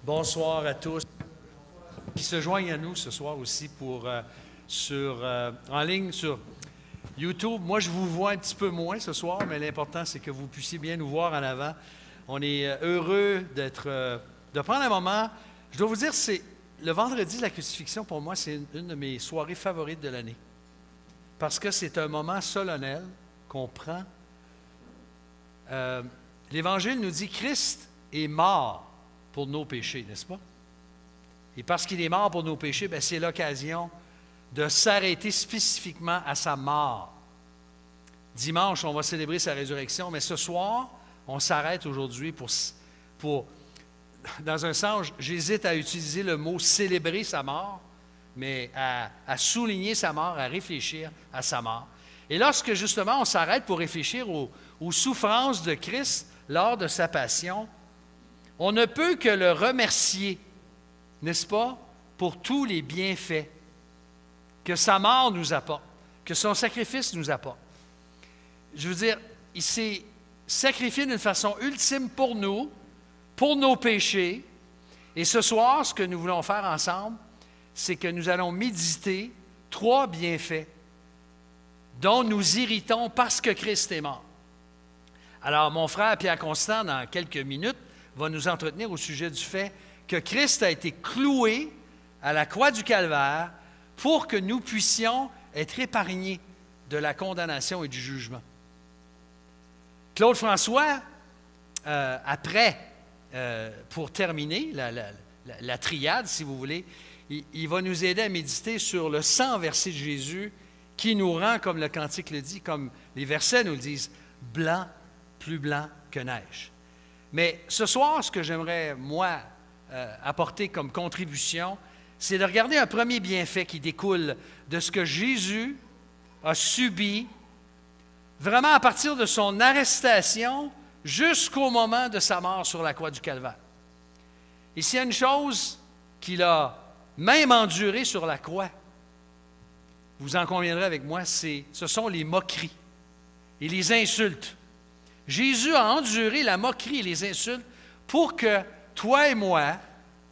Bonsoir à tous qui se joignent à nous ce soir aussi en ligne sur YouTube. Moi, je vous vois un petit peu moins ce soir, mais l'important, c'est que vous puissiez bien nous voir en avant. On est heureux de prendre un moment. Je dois vous dire, c'est le vendredi de la crucifixion, pour moi, c'est une de mes soirées favorites de l'année. Parce que c'est un moment solennel qu'on prend. L'Évangile nous dit que Christ est mort pour nos péchés, n'est-ce pas? Et parce qu'il est mort pour nos péchés, bien, c'est l'occasion de s'arrêter spécifiquement à sa mort. Dimanche, on va célébrer sa résurrection, mais ce soir, on s'arrête aujourd'hui pour dans un sens, j'hésite à utiliser le mot « célébrer sa mort », mais à souligner sa mort, à réfléchir à sa mort. Et lorsque, justement, on s'arrête pour réfléchir aux souffrances de Christ lors de sa passion, on ne peut que le remercier, n'est-ce pas, pour tous les bienfaits que sa mort nous apporte, que son sacrifice nous apporte. Je veux dire, il s'est sacrifié d'une façon ultime pour nous, pour nos péchés. Et ce soir, ce que nous voulons faire ensemble, c'est que nous allons méditer 3 bienfaits dont nous héritons parce que Christ est mort. Alors, mon frère Pierre Constant, dans quelques minutes, va nous entretenir au sujet du fait que Christ a été cloué à la croix du Calvaire pour que nous puissions être épargnés de la condamnation et du jugement. Claude François, pour terminer la triade, si vous voulez, il va nous aider à méditer sur le sang versé de Jésus qui nous rend, comme le cantique le dit, comme les versets nous le disent, blanc, plus blanc que neige. Mais ce soir, ce que j'aimerais, moi, apporter comme contribution, c'est de regarder un premier bienfait qui découle de ce que Jésus a subi, vraiment à partir de son arrestation jusqu'au moment de sa mort sur la croix du Calvaire. Et s'il y a une chose qu'il a même endurée sur la croix, vous en conviendrez avec moi, ce sont les moqueries et les insultes. Jésus a enduré la moquerie et les insultes pour que toi et moi,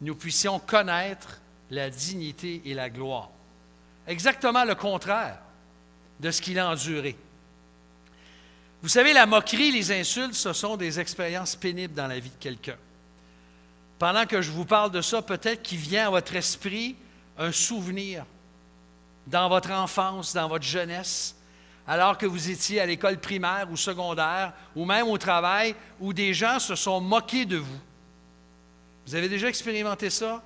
nous puissions connaître la dignité et la gloire. Exactement le contraire de ce qu'il a enduré. Vous savez, la moquerie, les insultes, ce sont des expériences pénibles dans la vie de quelqu'un. Pendant que je vous parle de ça, peut-être qu'il vient à votre esprit un souvenir dans votre enfance, dans votre jeunesse, alors que vous étiez à l'école primaire ou secondaire, ou même au travail, où des gens se sont moqués de vous. Vous avez déjà expérimenté ça?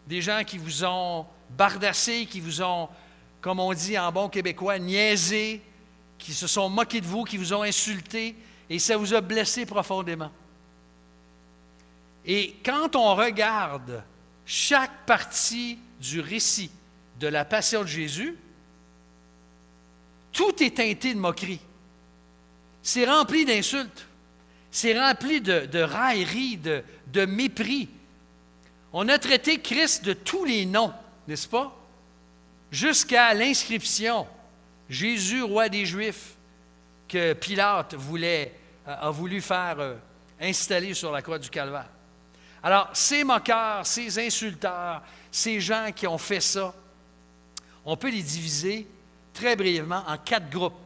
Des gens qui vous ont bardassé, qui vous ont, comme on dit en bon québécois, niaisé, qui se sont moqués de vous, qui vous ont insulté, et ça vous a blessé profondément. Et quand on regarde chaque partie du récit de la passion de Jésus, tout est teinté de moquerie. C'est rempli d'insultes. C'est rempli de railleries, de mépris. On a traité Christ de tous les noms, n'est-ce pas? Jusqu'à l'inscription « Jésus, roi des Juifs » que Pilate a voulu faire installer sur la croix du Calvaire. Alors, ces moqueurs, ces insulteurs, ces gens qui ont fait ça, on peut les diviser très brièvement en 4 groupes.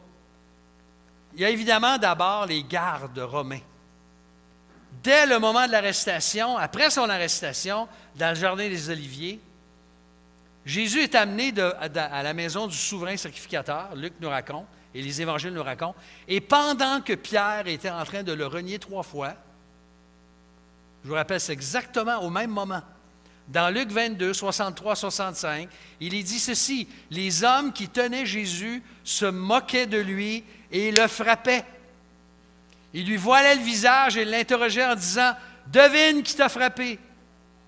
Il y a évidemment d'abord les gardes romains. Dès le moment de l'arrestation, après son arrestation, dans le jardin des Oliviers, Jésus est amené à la maison du souverain sacrificateur, Luc nous raconte, et les évangiles nous racontent, et pendant que Pierre était en train de le renier 3 fois, je vous rappelle, c'est exactement au même moment, dans Luc 22, 63-65, il est dit ceci, « Les hommes qui tenaient Jésus se moquaient de lui et le frappaient. Ils lui voilaient le visage et l'interrogeaient en disant, « Devine qui t'a frappé. »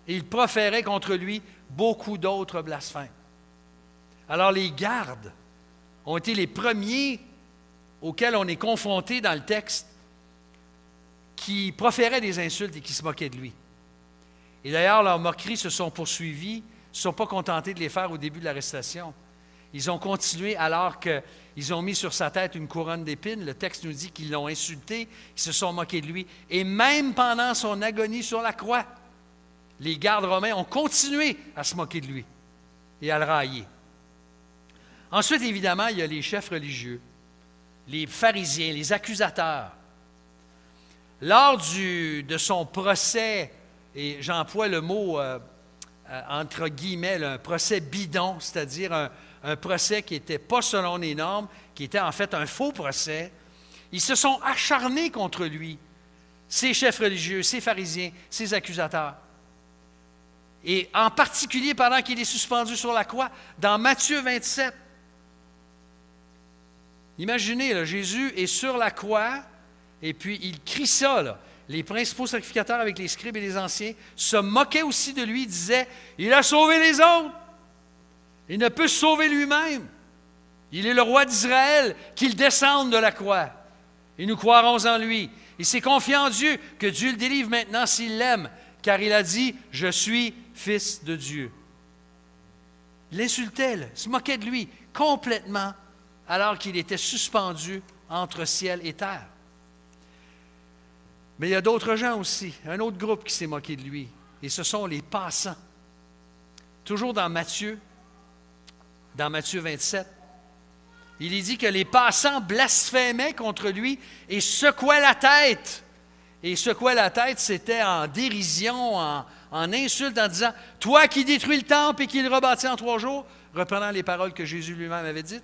Et ils proféraient contre lui beaucoup d'autres blasphèmes. Alors les gardes ont été les premiers auxquels on est confronté dans le texte qui proféraient des insultes et qui se moquaient de lui. Et d'ailleurs, leurs moqueries se sont poursuivies, ils ne se sont pas contentés de les faire au début de l'arrestation. Ils ont continué alors qu'ils ont mis sur sa tête une couronne d'épines. Le texte nous dit qu'ils l'ont insulté, qu'ils se sont moqués de lui. Et même pendant son agonie sur la croix, les gardes romains ont continué à se moquer de lui et à le railler. Ensuite, évidemment, il y a les chefs religieux, les pharisiens, les accusateurs. Lors de son procès, et j'emploie le mot entre guillemets, un procès bidon, c'est-à-dire un procès qui n'était pas selon les normes, qui était en fait un faux procès, ils se sont acharnés contre lui, ces chefs religieux, ces pharisiens, ces accusateurs. Et en particulier pendant qu'il est suspendu sur la croix, dans Matthieu 27. Imaginez, là, Jésus est sur la croix et puis il crie ça, là. Les principaux sacrificateurs avec les scribes et les anciens se moquaient aussi de lui, disaient « Il a sauvé les autres, il ne peut se sauver lui-même. Il est le roi d'Israël, qu'il descende de la croix. Et nous croirons en lui. Il s'est confié en Dieu, que Dieu le délivre maintenant s'il l'aime, car il a dit « Je suis fils de Dieu. » Il l'insultait, se moquait de lui complètement, alors qu'il était suspendu entre ciel et terre. Mais il y a d'autres gens aussi, un autre groupe qui s'est moqué de lui, et ce sont les passants. Toujours dans Matthieu 27, il est dit que les passants blasphémaient contre lui et secouaient la tête. Et secouaient la tête, c'était en dérision, en insulte, en disant « Toi qui détruis le temple et qui le rebâtis en 3 jours », reprenant les paroles que Jésus lui-même avait dites.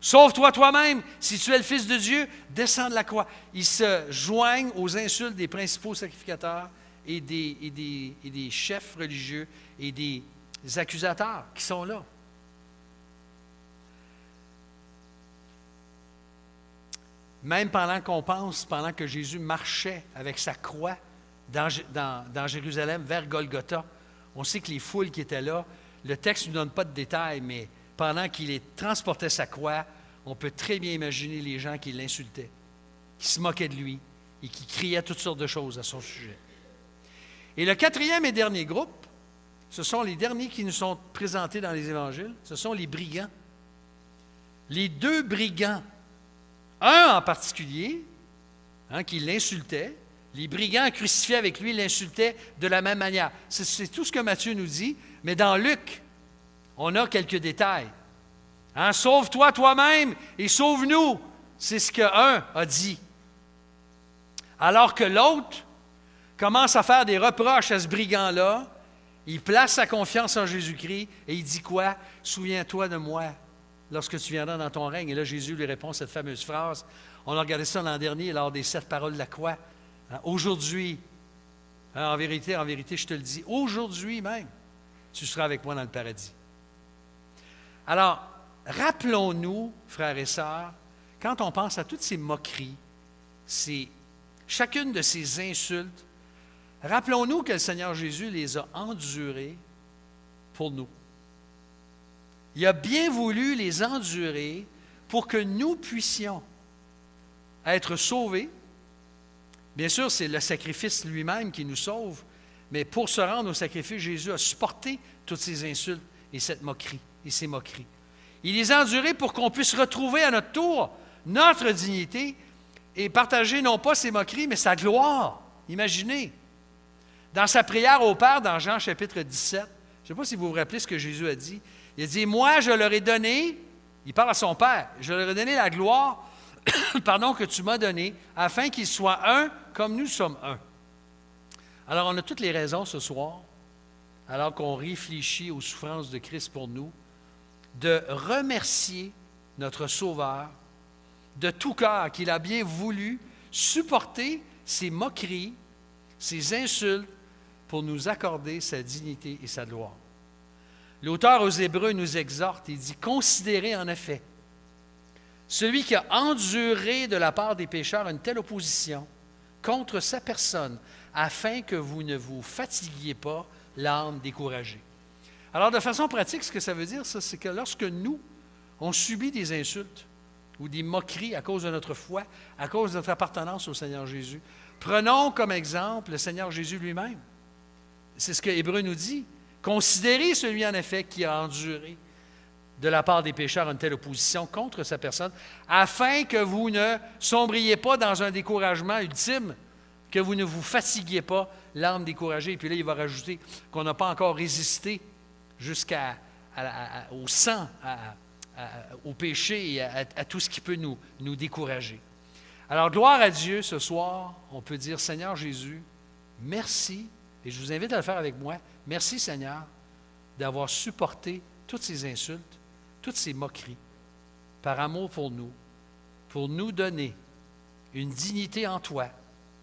Sauve-toi toi-même, si tu es le Fils de Dieu, descends de la croix. Ils se joignent aux insultes des principaux sacrificateurs et des chefs religieux et des accusateurs qui sont là. Même pendant que Jésus marchait avec sa croix dans Jérusalem vers Golgotha, on sait que les foules qui étaient là, le texte ne nous donne pas de détails, mais pendant qu'il transportait sa croix, on peut très bien imaginer les gens qui l'insultaient, qui se moquaient de lui et qui criaient toutes sortes de choses à son sujet. Et le 4e et dernier groupe, ce sont les derniers qui nous sont présentés dans les évangiles, ce sont les brigands. Les 2 brigands, un en particulier, qui l'insultait, les brigands crucifiés avec lui l'insultaient de la même manière. C'est tout ce que Matthieu nous dit, mais dans Luc, on a quelques détails. Sauve-toi toi-même et sauve-nous. C'est ce qu'un a dit. Alors que l'autre commence à faire des reproches à ce brigand-là, il place sa confiance en Jésus-Christ et il dit quoi? « Souviens-toi de moi lorsque tu viendras dans ton règne. » Et là, Jésus lui répond cette fameuse phrase. On a regardé ça l'an dernier lors des 7 paroles de la croix. Aujourd'hui, en vérité, je te le dis, aujourd'hui même, tu seras avec moi dans le paradis. Alors, rappelons-nous, frères et sœurs, quand on pense à toutes ces moqueries, chacune de ces insultes, rappelons-nous que le Seigneur Jésus les a endurées pour nous. Il a bien voulu les endurer pour que nous puissions être sauvés. Bien sûr, c'est le sacrifice lui-même qui nous sauve, mais pour se rendre au sacrifice, Jésus a supporté toutes ces insultes et cette moquerie et ces moqueries. Il les a endurés pour qu'on puisse retrouver à notre tour notre dignité et partager non pas ses moqueries, mais sa gloire. Imaginez. Dans sa prière au Père, dans Jean chapitre 17, je ne sais pas si vous vous rappelez ce que Jésus a dit. Il a dit, « Moi, je leur ai donné, il parle à son Père, je leur ai donné la gloire que tu m'as donnée, afin qu'ils soient un comme nous sommes un. » Alors, on a toutes les raisons ce soir, alors qu'on réfléchit aux souffrances de Christ pour nous, de remercier notre Sauveur de tout cœur qu'il a bien voulu supporter ces moqueries, ces insultes pour nous accorder sa dignité et sa gloire. L'auteur aux Hébreux nous exhorte et dit « Considérez en effet celui qui a enduré de la part des pécheurs une telle opposition contre sa personne, afin que vous ne vous fatiguiez pas l'âme découragée. » Alors, de façon pratique, ce que ça veut dire, ça, c'est que lorsque nous, on subit des insultes ou des moqueries à cause de notre foi, à cause de notre appartenance au Seigneur Jésus, prenons comme exemple le Seigneur Jésus lui-même. C'est ce que Hébreux nous dit. Considérez celui, en effet, qui a enduré de la part des pécheurs une telle opposition contre sa personne, afin que vous ne sombriez pas dans un découragement ultime, que vous ne vous fatiguiez pas, l'âme découragée. Et puis là, il va rajouter qu'on n'a pas encore résisté au sang, au péché et à tout ce qui peut nous décourager. Alors, gloire à Dieu, ce soir, on peut dire, Seigneur Jésus, merci, et je vous invite à le faire avec moi, merci Seigneur d'avoir supporté toutes ces insultes, toutes ces moqueries, par amour pour nous donner une dignité en toi,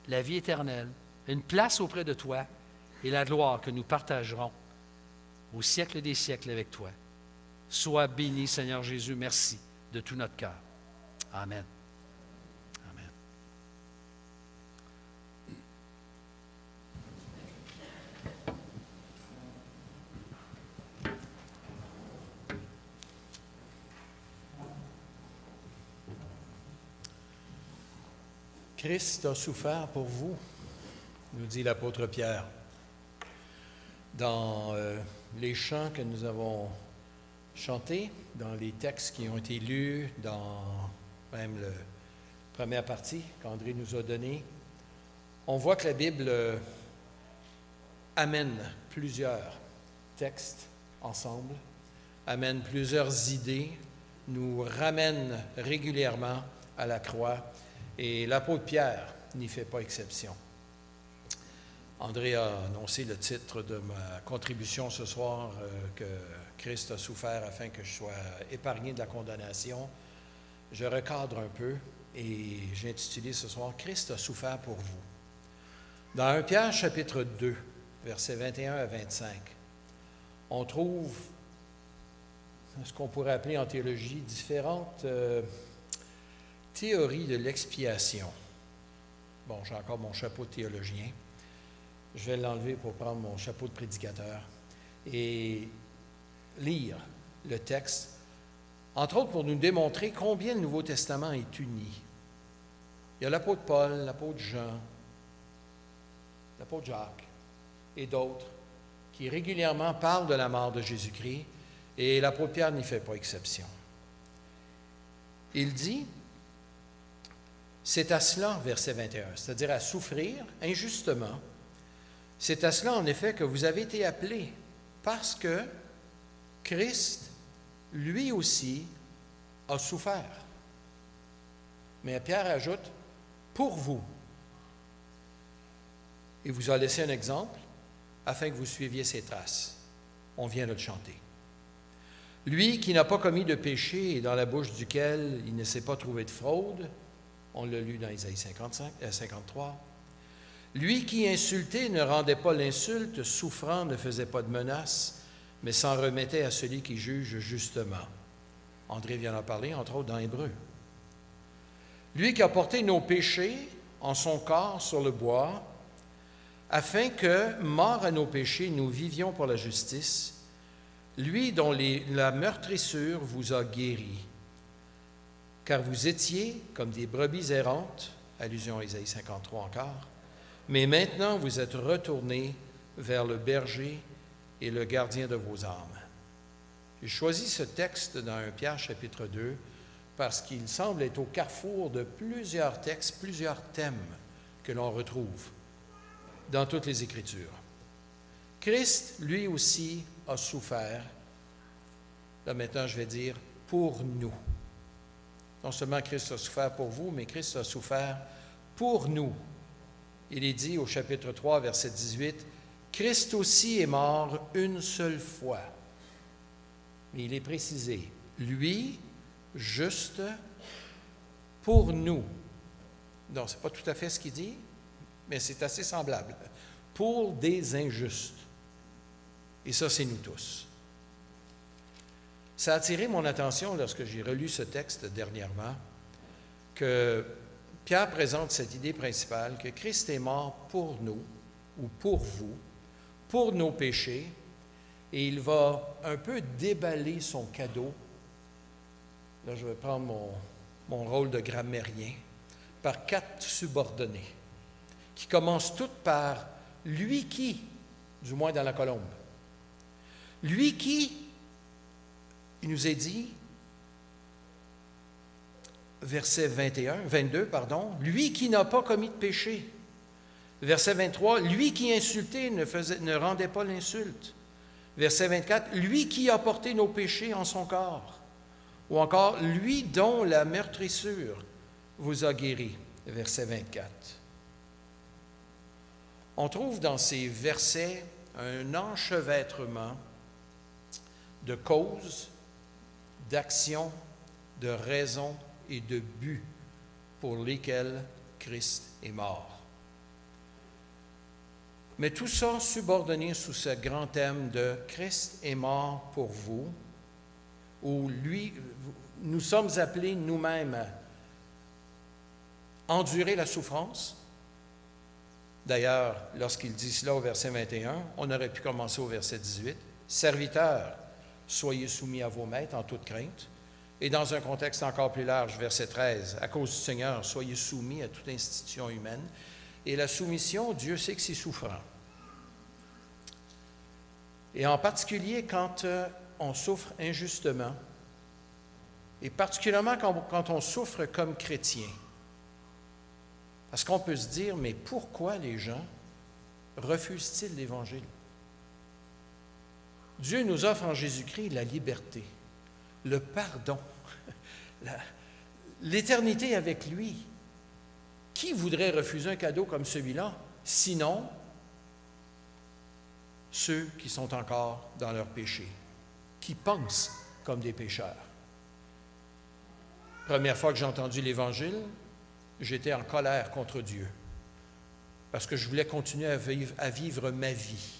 la vie éternelle, une place auprès de toi et la gloire que nous partagerons au siècle des siècles avec toi. Sois béni, Seigneur Jésus, merci de tout notre cœur. Amen. Amen. Christ a souffert pour vous, nous dit l'apôtre Pierre. Dans les chants que nous avons chantés, dans les textes qui ont été lus, dans même la première partie qu'André nous a donnée, on voit que la Bible amène plusieurs textes ensemble, amène plusieurs idées, nous ramène régulièrement à la croix, et l'apôtre Pierre n'y fait pas exception. André a annoncé le titre de ma contribution ce soir, que Christ a souffert afin que je sois épargné de la condamnation. Je recadre un peu et j'ai intitulé ce soir « Christ a souffert pour vous ». Dans 1 Pierre chapitre 2, versets 21 à 25, on trouve ce qu'on pourrait appeler en théologie différentes théories de l'expiation. Bon, j'ai encore mon chapeau de théologien. Je vais l'enlever pour prendre mon chapeau de prédicateur et lire le texte, entre autres pour nous démontrer combien le Nouveau Testament est uni. Il y a l'apôtre Paul, l'apôtre Jean, l'apôtre Jacques et d'autres qui régulièrement parlent de la mort de Jésus-Christ et l'apôtre Pierre n'y fait pas exception. Il dit, c'est à cela, verset 21, c'est-à-dire à souffrir injustement, c'est à cela, en effet, que vous avez été appelés, parce que Christ, lui aussi, a souffert. Mais Pierre ajoute, pour vous. Il vous a laissé un exemple, afin que vous suiviez ses traces. On vient de le chanter. Lui qui n'a pas commis de péché et dans la bouche duquel il ne s'est pas trouvé de fraude, on l'a lu dans Isaïe 53, lui qui insulté ne rendait pas l'insulte, souffrant ne faisait pas de menace, mais s'en remettait à celui qui juge justement. André vient d'en parler, entre autres dans Hébreux. Lui qui a porté nos péchés en son corps sur le bois, afin que, morts à nos péchés, nous vivions pour la justice, lui dont la meurtrissure vous a guéris. Car vous étiez comme des brebis errantes, allusion à Isaïe 53 encore, mais maintenant vous êtes retournés vers le berger et le gardien de vos âmes. J'ai choisi ce texte dans 1 Pierre chapitre 2 parce qu'il semble être au carrefour de plusieurs textes, plusieurs thèmes que l'on retrouve dans toutes les Écritures. Christ, lui aussi, a souffert. Là maintenant, je vais dire pour nous. Non seulement Christ a souffert pour vous, mais Christ a souffert pour nous. Il est dit au chapitre 3, verset 18, « Christ aussi est mort une seule fois. » Mais il est précisé, lui, juste, pour nous. Non, ce n'est pas tout à fait ce qu'il dit, mais c'est assez semblable. Pour des injustes. Et ça, c'est nous tous. Ça a attiré mon attention lorsque j'ai relu ce texte dernièrement, que Pierre présente cette idée principale que Christ est mort pour nous, ou pour vous, pour nos péchés, et il va un peu déballer son cadeau. Là, je vais prendre mon rôle de grammairien, par 4 subordonnés, qui commencent toutes par « lui qui », du moins dans la colombe. Lui qui, il nous est dit, verset 22, lui qui n'a pas commis de péché. Verset 23, lui qui insultait ne rendait pas l'insulte. Verset 24, lui qui a porté nos péchés en son corps. Ou encore, lui dont la meurtrissure vous a guéri. Verset 24. On trouve dans ces versets un enchevêtrement de causes, d'actions, de raisons et de buts pour lesquels Christ est mort. Mais tout ça subordonné sous ce grand thème de Christ est mort pour vous, où lui, nous sommes appelés nous-mêmes à endurer la souffrance. D'ailleurs, lorsqu'il dit cela au verset 21, on aurait pu commencer au verset 18. Serviteurs, soyez soumis à vos maîtres en toute crainte. Et dans un contexte encore plus large, verset 13, à cause du Seigneur, soyez soumis à toute institution humaine. Et la soumission, Dieu sait que c'est souffrant. Et en particulier quand on souffre injustement, et particulièrement quand on souffre comme chrétien. Parce qu'on peut se dire, mais pourquoi les gens refusent-ils l'Évangile? Dieu nous offre en Jésus-Christ la liberté, le pardon, l'éternité avec lui. Qui voudrait refuser un cadeau comme celui-là, sinon ceux qui sont encore dans leur péché, qui pensent comme des pécheurs? Première fois que j'ai entendu l'Évangile, j'étais en colère contre Dieu, parce que je voulais continuer à vivre ma vie.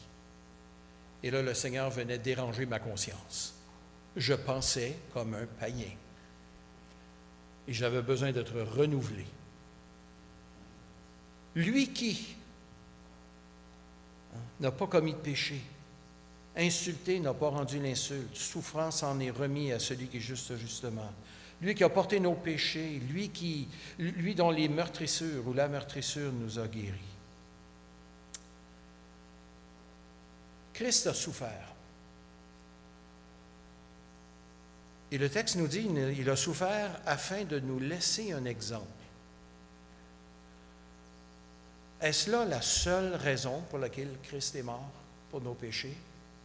Et là, le Seigneur venait déranger ma conscience. Je pensais comme un païen. Et j'avais besoin d'être renouvelé. Lui qui n'a pas commis de péché, insulté n'a pas rendu l'insulte, souffrance en est remis à celui qui est juste justement. Lui qui a porté nos péchés, lui dont les meurtrissures ou la meurtrissure nous a guéris. Christ a souffert. Et le texte nous dit qu'il a souffert afin de nous laisser un exemple. Est-ce là la seule raison pour laquelle Christ est mort pour nos péchés?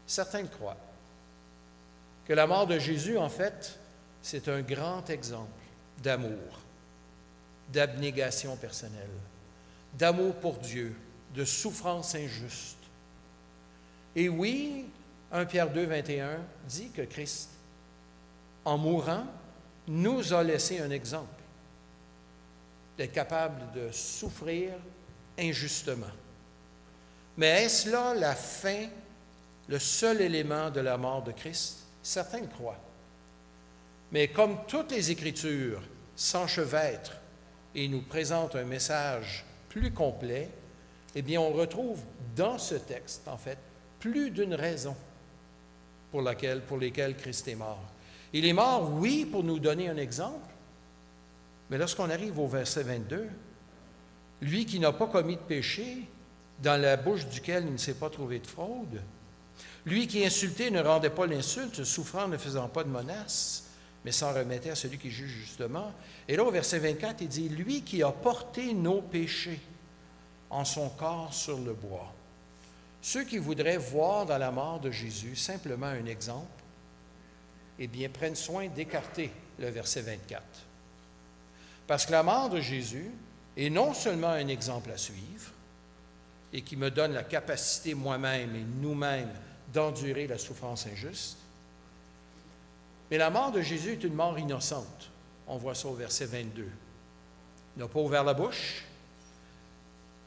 Certains le croient. Que la mort de Jésus, en fait, c'est un grand exemple d'amour, d'abnégation personnelle, d'amour pour Dieu, de souffrance injuste. Et oui, 1 Pierre 2, 21 dit que Christ, en mourant, nous a laissé un exemple d'être capable de souffrir injustement. Mais est-ce là la fin, le seul élément de la mort de Christ? Certains le croient. Mais comme toutes les Écritures s'enchevêtrent et nous présentent un message plus complet, eh bien, on retrouve dans ce texte, en fait, plus d'une raison pour lesquelles Christ est mort. Il est mort, oui, pour nous donner un exemple, mais lorsqu'on arrive au verset 22, lui qui n'a pas commis de péché, dans la bouche duquel il ne s'est pas trouvé de fraude, lui qui insultait ne rendait pas l'insulte, souffrant ne faisant pas de menace, mais s'en remettait à celui qui juge justement. Et là, au verset 24, il dit, lui qui a porté nos péchés en son corps sur le bois. Ceux qui voudraient voir dans la mort de Jésus simplement un exemple, eh bien, prennent soin d'écarter le verset 24. Parce que la mort de Jésus est non seulement un exemple à suivre, et qui me donne la capacité moi-même et nous-mêmes d'endurer la souffrance injuste, mais la mort de Jésus est une mort innocente. On voit ça au verset 22. Il n'a pas ouvert la bouche,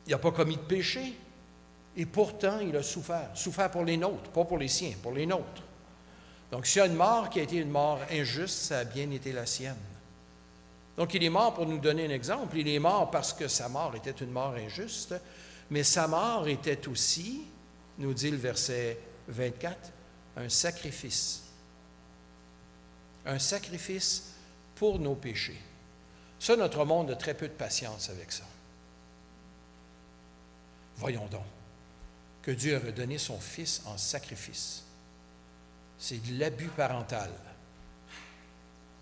il n'a pas commis de péché, et pourtant il a souffert. Souffert pour les nôtres, pas pour les siens, pour les nôtres. Donc s'il y a une mort qui a été une mort injuste, ça a bien été la sienne. Donc il est mort pour nous donner un exemple. Il est mort parce que sa mort était une mort injuste, mais sa mort était aussi, nous dit le verset 24, un sacrifice. Un sacrifice pour nos péchés. Ça, notre monde a très peu de patience avec ça. Voyons donc que Dieu a donné son Fils en sacrifice. C'est de l'abus parental.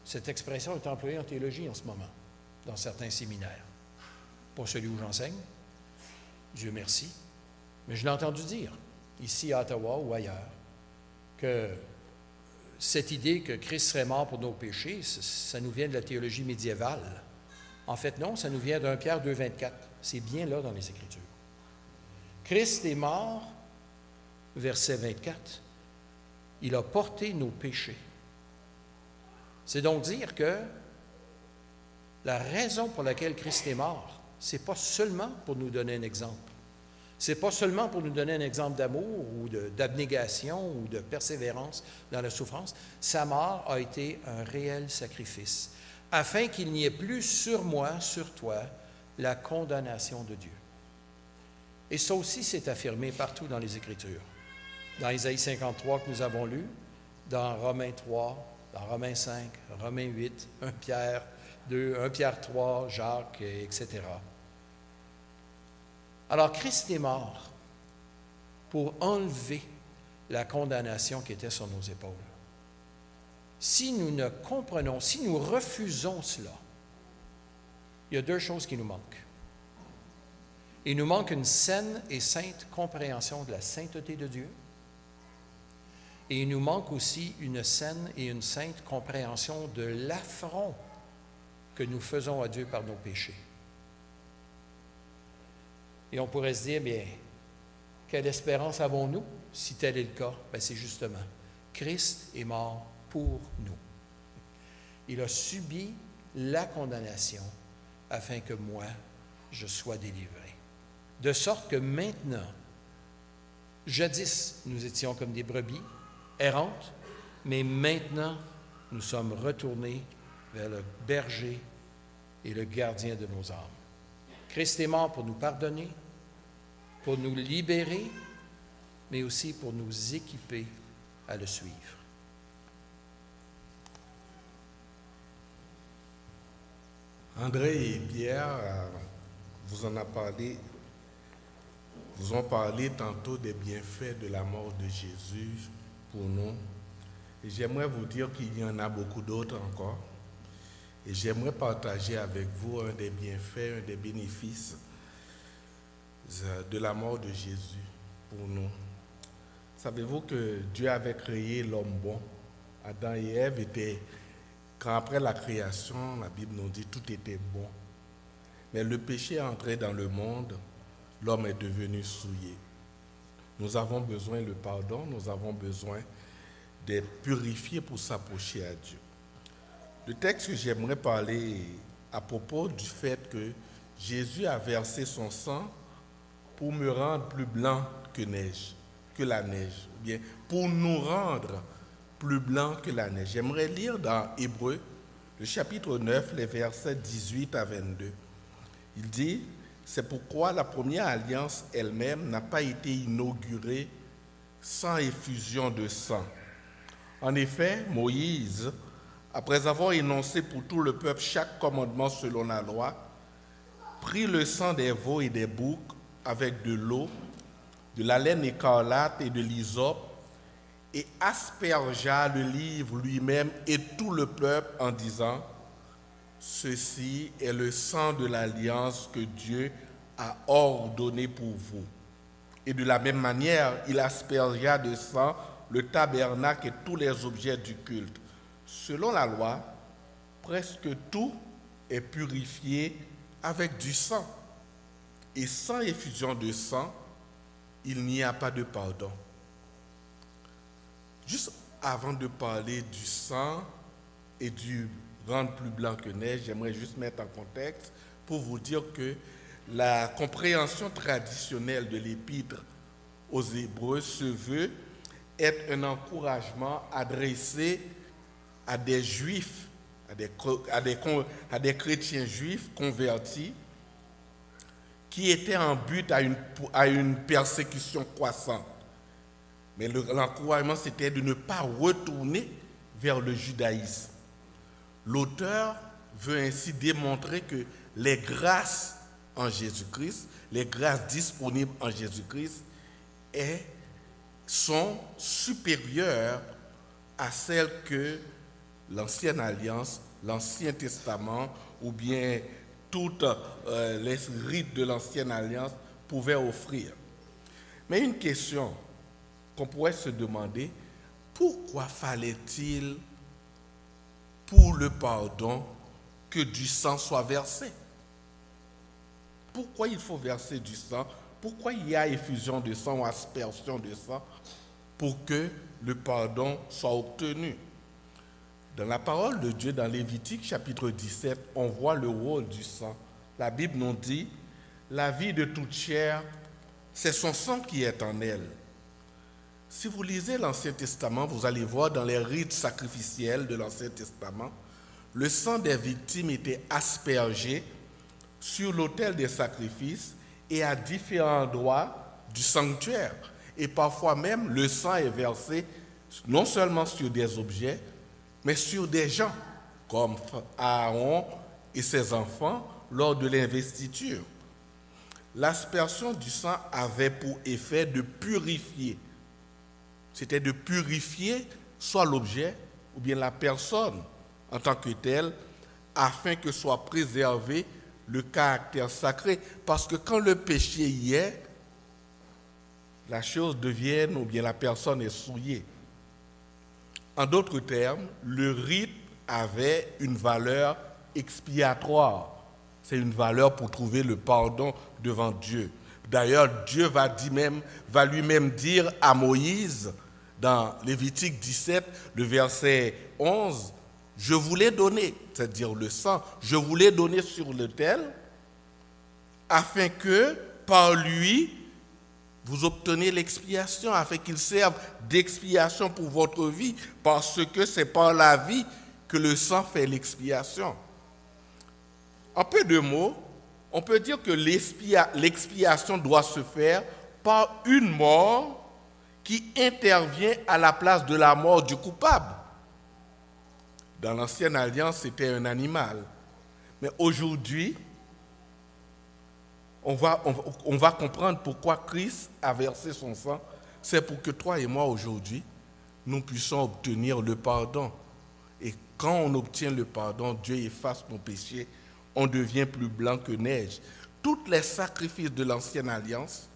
Cette expression est employée en théologie en ce moment, dans certains séminaires. Pas celui où j'enseigne. Dieu merci. Mais je l'ai entendu dire, ici à Ottawa ou ailleurs, que cette idée que Christ serait mort pour nos péchés, ça nous vient de la théologie médiévale. En fait, non, ça nous vient d'1 Pierre 2, 24. C'est bien là dans les Écritures. Christ est mort, verset 24. Il a porté nos péchés. C'est donc dire que la raison pour laquelle Christ est mort, ce n'est pas seulement pour nous donner un exemple. Ce n'est pas seulement pour nous donner un exemple d'amour ou d'abnégation ou de persévérance dans la souffrance. Sa mort a été un réel sacrifice, afin qu'il n'y ait plus sur moi, sur toi, la condamnation de Dieu. Et ça aussi, c'est affirmé partout dans les Écritures. Dans Isaïe 53 que nous avons lu, dans Romains 3, dans Romains 5, Romains 8, 1 Pierre 2, 1 Pierre 3, Jacques, etc. Alors, Christ est mort pour enlever la condamnation qui était sur nos épaules. Si nous ne comprenons, si nous refusons cela, il y a deux choses qui nous manquent. Il nous manque une saine et sainte compréhension de la sainteté de Dieu. Et il nous manque aussi une saine et une sainte compréhension de l'affront que nous faisons à Dieu par nos péchés. Et on pourrait se dire, bien, quelle espérance avons-nous si tel est le cas? Bien, c'est justement, Christ est mort pour nous. Il a subi la condamnation afin que moi, je sois délivré. De sorte que maintenant, jadis, nous étions comme des brebis errantes, mais maintenant, nous sommes retournés vers le berger et le gardien de nos âmes. Christ est mort pour nous pardonner, pour nous libérer, mais aussi pour nous équiper à le suivre. André et Pierre vous ont parlé tantôt des bienfaits de la mort de Jésus pour nous. Et j'aimerais vous dire qu'il y en a beaucoup d'autres encore. Et j'aimerais partager avec vous un des bienfaits, un des bénéfices de la mort de Jésus pour nous. Savez-vous que Dieu avait créé l'homme bon? Adam et Ève étaient, quand après la création, la Bible nous dit tout était bon. Mais le péché est entré dans le monde, l'homme est devenu souillé. Nous avons besoin du pardon, nous avons besoin d'être purifiés pour s'approcher à Dieu. Le texte que j'aimerais parler à propos du fait que Jésus a versé son sang pour me rendre plus blanc que la neige, ou bien pour nous rendre plus blanc que la neige. J'aimerais lire dans Hébreux, le chapitre 9, les versets 18 à 22. Il dit, « C'est pourquoi la première alliance elle-même n'a pas été inaugurée sans effusion de sang. En effet, Moïse, après avoir énoncé pour tout le peuple chaque commandement selon la loi, prit le sang des veaux et des boucs avec de l'eau, de la laine écarlate et de l'hysope, et aspergea le livre lui-même et tout le peuple en disant, « Ceci est le sang de l'alliance que Dieu a ordonné pour vous. » Et de la même manière, il aspergea de sang le tabernacle et tous les objets du culte. Selon la loi, presque tout est purifié avec du sang. Et sans effusion de sang, il n'y a pas de pardon. Juste avant de parler du sang et du rendre plus blanc que neige, j'aimerais juste mettre en contexte pour vous dire que la compréhension traditionnelle de l'épître aux Hébreux se veut être un encouragement adressé à des juifs, à des chrétiens juifs convertis qui étaient en but à une persécution croissante. Mais l'encouragement, c'était de ne pas retourner vers le judaïsme. L'auteur veut ainsi démontrer que les grâces en Jésus-Christ, les grâces disponibles en Jésus-Christ, sont supérieures à celles que l'Ancienne Alliance, l'Ancien Testament ou bien toutes les rites de l'Ancienne Alliance pouvait offrir. Mais une question qu'on pourrait se demander, pourquoi fallait-il, pour le pardon, que du sang soit versé? Pourquoi il faut verser du sang? Pourquoi il y a effusion de sang ou aspersion de sang pour que le pardon soit obtenu? Dans la parole de Dieu, dans Lévitique chapitre 17, on voit le rôle du sang. La Bible nous dit, la vie de toute chair, c'est son sang qui est en elle. Si vous lisez l'Ancien Testament, vous allez voir dans les rites sacrificiels de l'Ancien Testament, le sang des victimes était aspergé sur l'autel des sacrifices et à différents endroits du sanctuaire. Et parfois même, le sang est versé non seulement sur des objets, mais sur des gens, comme Aaron et ses enfants lors de l'investiture. L'aspersion du sang avait pour effet de purifier. C'était de purifier soit l'objet ou bien la personne en tant que telle, afin que soit préservé le caractère sacré. Parce que quand le péché y est, la chose devient, ou bien la personne est souillée. En d'autres termes, le rite avait une valeur expiatoire. C'est une valeur pour trouver le pardon devant Dieu. D'ailleurs, Dieu va lui-même dire à Moïse, dans Lévitique 17, le verset 11, « Je vous l'ai donné », c'est-à-dire le sang, « je vous l'ai donné sur l'autel, afin que, par lui, vous obtenez l'expiation, afin qu'il serve d'expiation pour votre vie, parce que c'est par la vie que le sang fait l'expiation. » En peu de mots, on peut dire que l'expiation doit se faire par une mort qui intervient à la place de la mort du coupable. Dans l'Ancienne Alliance, c'était un animal. Mais aujourd'hui, on va comprendre pourquoi Christ a versé son sang. C'est pour que toi et moi, aujourd'hui, nous puissions obtenir le pardon. Et quand on obtient le pardon, Dieu efface nos péchés, on devient plus blanc que neige. Tous les sacrifices de l'Ancienne Alliance,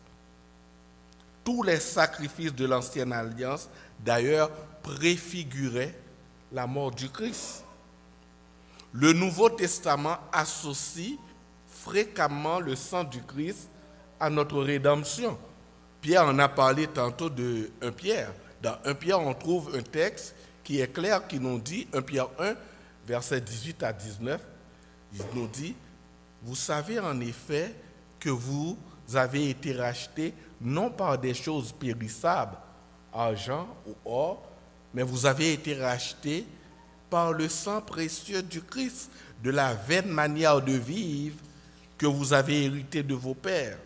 d'ailleurs, préfiguraient la mort du Christ. Le Nouveau Testament associe fréquemment le sang du Christ à notre rédemption. Pierre en a parlé tantôt de 1 Pierre. Dans 1 Pierre, on trouve un texte qui est clair, qui nous dit, 1 Pierre 1, versets 18 à 19, il nous dit, « Vous savez en effet que vous avez été rachetés non par des choses périssables, argent ou or, mais vous avez été rachetés par le sang précieux du Christ, de la vaine manière de vivre que vous avez hérité de vos pères. »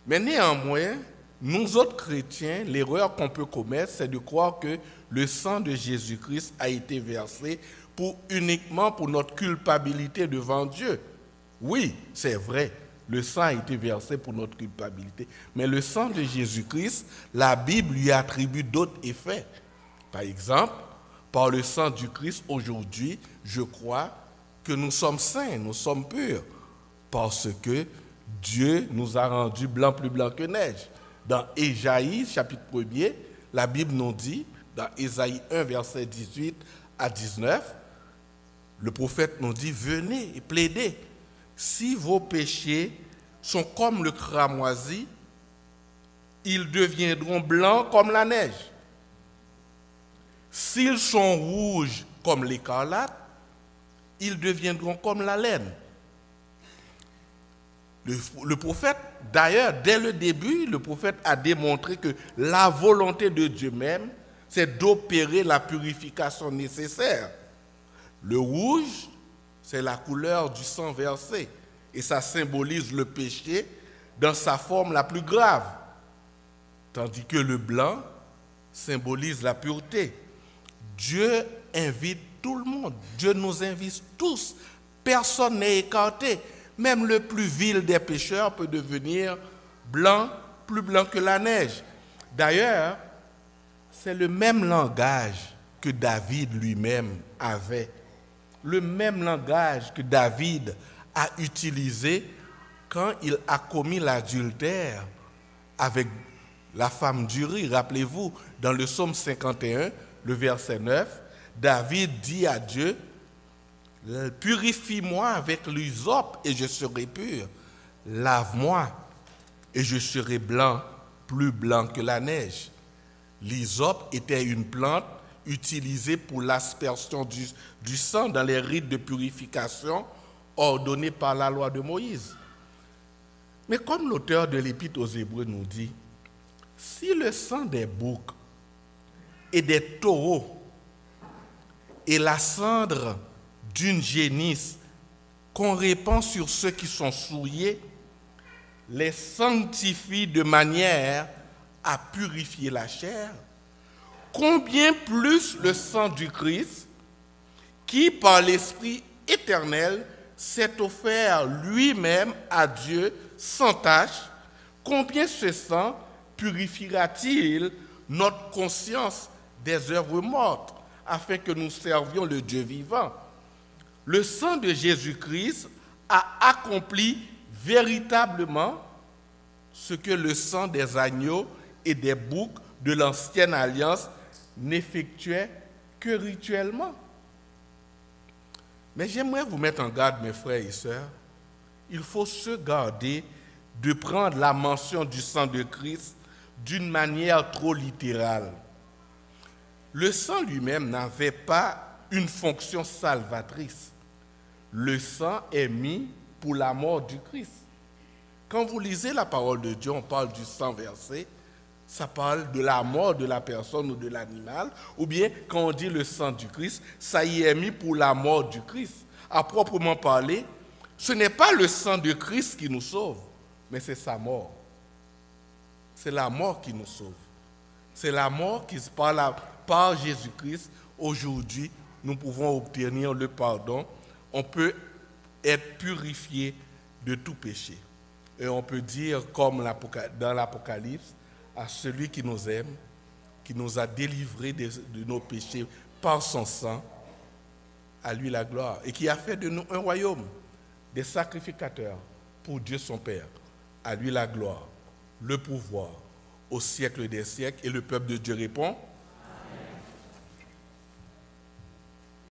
Mais néanmoins, nous autres chrétiens, l'erreur qu'on peut commettre, c'est de croire que le sang de Jésus-Christ a été versé uniquement pour notre culpabilité devant Dieu. Oui, c'est vrai, le sang a été versé pour notre culpabilité. Mais le sang de Jésus-Christ, la Bible lui attribue d'autres effets. Par exemple, par le sang du Christ, aujourd'hui, je crois que nous sommes saints, nous sommes purs, parce que Dieu nous a rendus blancs plus blancs que neige. Dans Ésaïe, chapitre 1er, la Bible nous dit, dans Ésaïe 1, verset 18 à 19, le prophète nous dit, « Venez et plaidez. Si vos péchés sont comme le cramoisi, ils deviendront blancs comme la neige. S'ils sont rouges comme l'écarlate, ils deviendront comme la laine. » Le prophète, d'ailleurs, dès le début, le prophète a démontré que la volonté de Dieu même, c'est d'opérer la purification nécessaire. Le rouge, c'est la couleur du sang versé, et ça symbolise le péché dans sa forme la plus grave, tandis que le blanc symbolise la pureté. Dieu invite tout le monde, Dieu nous invite tous, personne n'est écarté. Même le plus vil des pécheurs peut devenir blanc, plus blanc que la neige. D'ailleurs, c'est le même langage que David lui-même avait. Le même langage que David a utilisé quand il a commis l'adultère avec la femme d'Uri. Rappelez-vous, dans le psaume 51, le verset 9, David dit à Dieu, « Purifie-moi avec l'hysope et je serai pur. Lave-moi et je serai blanc, plus blanc que la neige. » L'hysope était une plante utilisée pour l'aspersion du sang dans les rites de purification ordonnés par la loi de Moïse. Mais comme l'auteur de l'Épître aux Hébreux nous dit, si le sang des boucs et des taureaux et la cendre d'une génisse qu'on répand sur ceux qui sont souillés, les sanctifie de manière à purifier la chair, combien plus le sang du Christ, qui par l'Esprit éternel s'est offert lui-même à Dieu sans tache, combien ce sang purifiera-t-il notre conscience des œuvres mortes, afin que nous servions le Dieu vivant. Le sang de Jésus-Christ a accompli véritablement ce que le sang des agneaux et des boucs de l'ancienne alliance n'effectuait que rituellement. Mais j'aimerais vous mettre en garde, mes frères et sœurs, il faut se garder de prendre la mention du sang de Christ d'une manière trop littérale. Le sang lui-même n'avait pas une fonction salvatrice. Le sang est mis pour la mort du Christ. Quand vous lisez la parole de Dieu, on parle du sang versé, ça parle de la mort de la personne ou de l'animal, ou bien quand on dit le sang du Christ, ça y est mis pour la mort du Christ. À proprement parler, ce n'est pas le sang de Christ qui nous sauve, mais c'est sa mort. C'est la mort qui nous sauve. C'est la mort qui, par Jésus-Christ, aujourd'hui, nous pouvons obtenir le pardon. On peut être purifié de tout péché. Et on peut dire, comme dans l'Apocalypse, à celui qui nous aime, qui nous a délivrés de nos péchés par son sang, à lui la gloire, et qui a fait de nous un royaume, des sacrificateurs pour Dieu son Père. À lui la gloire, le pouvoir, au siècle des siècles. Et le peuple de Dieu répond,